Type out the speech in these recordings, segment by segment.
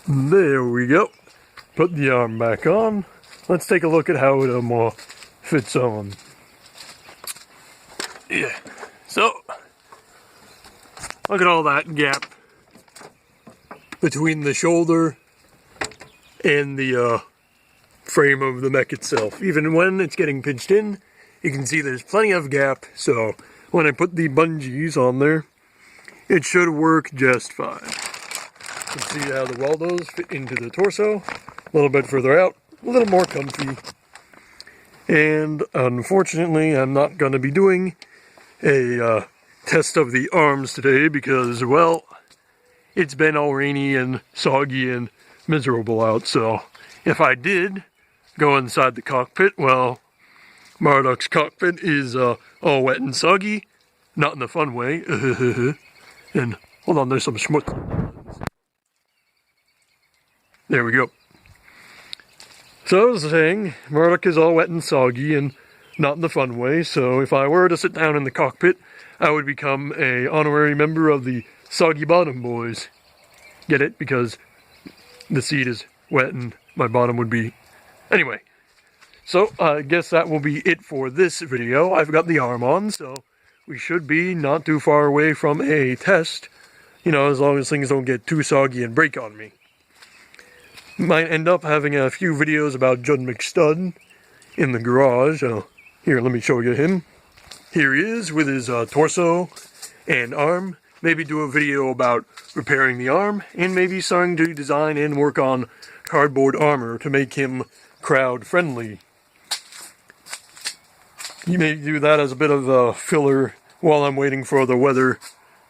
There we go. Put the arm back on. Let's take a look at how it fits on. Yeah, so look at all that gap between the shoulder and the frame of the mech itself. Even when it's getting pinched in, you can see there's plenty of gap, so when I put the bungees on there, it should work just fine. You can see how the weldos fit into the torso, a little bit further out, a little more comfy. And unfortunately, I'm not going to be doing a test of the arms today because, well, it's been all rainy and soggy and miserable out. So if I did go inside the cockpit, well, Marduk's cockpit is all wet and soggy, not in the fun way. And hold on, there's some schmutz. There we go. So I was saying, Marduk is all wet and soggy and not in the fun way, so if I were to sit down in the cockpit, I would become an honorary member of the Soggy Bottom Boys. Get it? Because the seat is wet and my bottom would be... Anyway, so I guess that will be it for this video. I've got the arm on, so we should be not too far away from a test, you know, as long as things don't get too soggy and break on me. Might end up having a few videos about Judd McStud in the garage. Here, let me show you him. Here he is with his torso and arm. Maybe do a video about repairing the arm, and maybe starting to design and work on cardboard armor to make him crowd friendly. You may do that as a bit of a filler while I'm waiting for the weather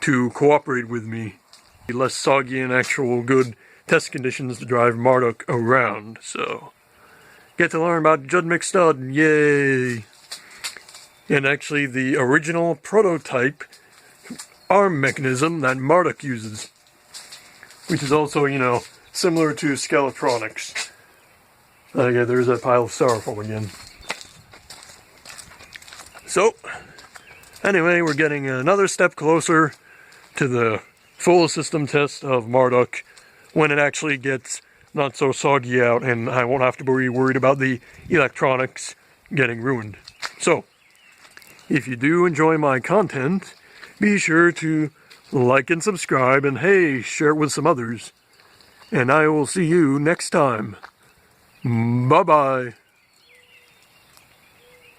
to cooperate with me. Less soggy and actual good test conditions to drive Marduk around, so get to learn about Judd McStud, yay! And actually the original prototype arm mechanism that Marduk uses, which is also, you know, similar to Skeletronics. Yeah, there's that pile of styrofoam again. So, anyway, we're getting another step closer to the full system test of Marduk when it actually gets not so soggy out and I won't have to be worried about the electronics getting ruined. So, if you do enjoy my content, be sure to like and subscribe and hey, share it with some others. And I will see you next time. Bye-bye.